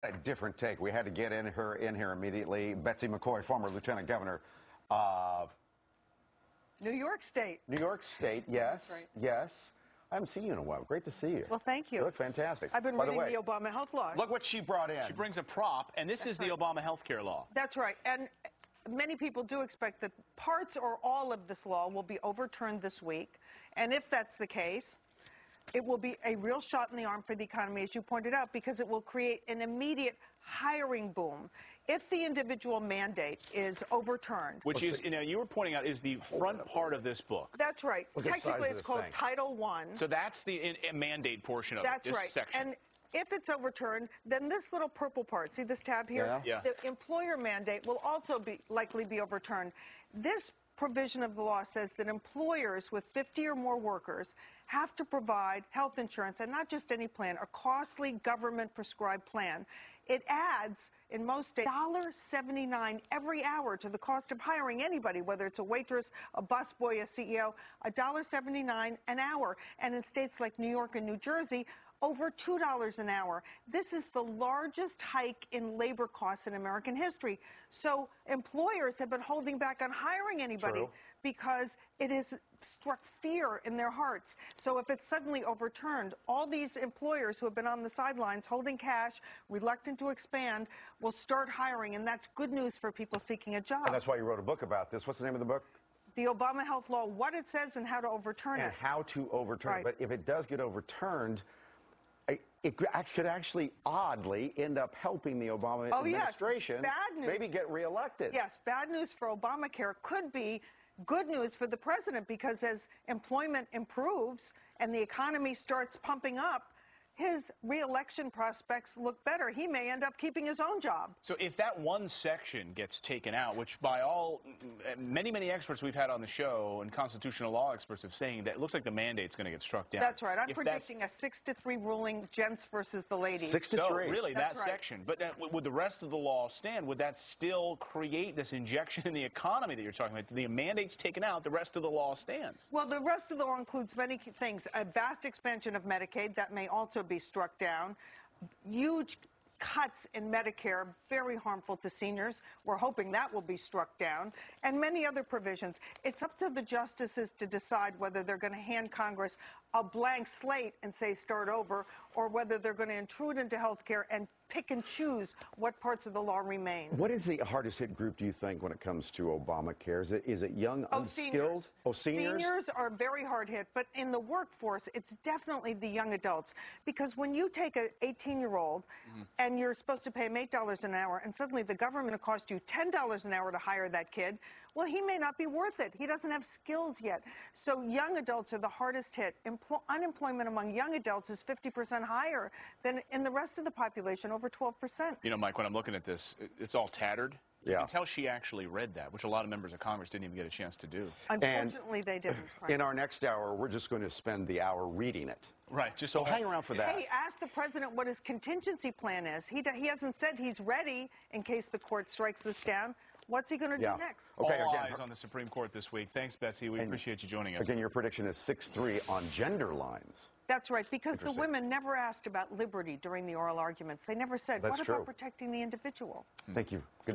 A different take. We had to get her in here immediately. Betsy McCaughey, former lieutenant governor of New York State. New York State, yes, Right. Yes. I haven't seen you in a while. Great to see you. Well, thank you. You look fantastic. I've been By reading the way, the Obama health law. Look what she brought in. She brings a prop, and this is the Obama health care law. That's right. And many people do expect that parts or all of this law will be overturned this week. And if that's the case, it will be a real shot in the arm for the economy, as you pointed out, because it will create an immediate hiring boom. If the individual mandate is overturned. Which is, you were pointing out, is the front part of this book. That's right. Technically, it's called Title I. So that's the mandate portion of this section. And if it's overturned, then this little purple part, see this tab here? Yeah. The employer mandate will also likely be overturned. This provision of the law says that employers with 50 or more workers have to provide health insurance, and not just any plan, a costly government-prescribed plan. It adds, in most states, $1.79 every hour to the cost of hiring anybody, whether it's a waitress, a busboy, a CEO, $1.79 an hour. And in states like New York and New Jersey, over $2 an hour. This is the largest hike in labor costs in American history. So employers have been holding back on hiring anybody because it has struck fear in their hearts. So if it's suddenly overturned, all these employers who have been on the sidelines holding cash, reluctant to expand, will start hiring, and that's good news for people seeking a job. And that's why you wrote a book about this. What's the name of the book? The Obama health law, what it says and how to overturn it. And how to overturn it. But if it does get overturned, it could actually, oddly, end up helping the Obama administration maybe get reelected. Yes, bad news for Obamacare could be good news for the president, because as employment improves and the economy starts pumping up, his reelection prospects look better. He may end up keeping his own job. So if that one section gets taken out, which by many experts we've had on the show and constitutional law experts have saying that it looks like the mandate's going to get struck down. That's right. I'm predicting a 6-3 ruling, gents versus the ladies. 6-3. So really, that section. But would the rest of the law stand? Would that still create this injection in the economy that you're talking about? The mandate's taken out, the rest of the law stands. Well, the rest of the law includes many things. A vast expansion of Medicaid that may also be struck down. Huge cuts in Medicare, very harmful to seniors. We're hoping that will be struck down. And many other provisions. It's up to the justices to decide whether they're going to hand Congress a blank slate and say start over, or whether they're going to intrude into health care and pick and choose what parts of the law remain. What is the hardest hit group, do you think, when it comes to Obamacare? Is it young, unskilled? Seniors. Seniors are very hard hit, but in the workforce, it's definitely the young adults. Because when you take an 18-year-old and you're supposed to pay him $8 an hour, and suddenly the government will cost you $10 an hour to hire that kid, well, he may not be worth it. He doesn't have skills yet. So young adults are the hardest hit. Unemployment among young adults is 50% higher than in the rest of the population, over 12%. You know, Mike, when I'm looking at this, it's all tattered. Yeah. You can tell she actually read that, which a lot of members of Congress didn't even get a chance to do. Unfortunately, they didn't. Right. In our next hour, we're just going to spend the hour reading it. Right. So hang around for that. Hey, ask the president what his contingency plan is. He hasn't said he's ready in case the court strikes this down. What's he going to do next? Okay, all eyes on the Supreme Court this week. Thanks, Betsy. We appreciate you joining us. Again, your prediction is 6-3 on gender lines. That's right, because the women never asked about liberty during the oral arguments. They never said, what about protecting the individual? Thank you. Good.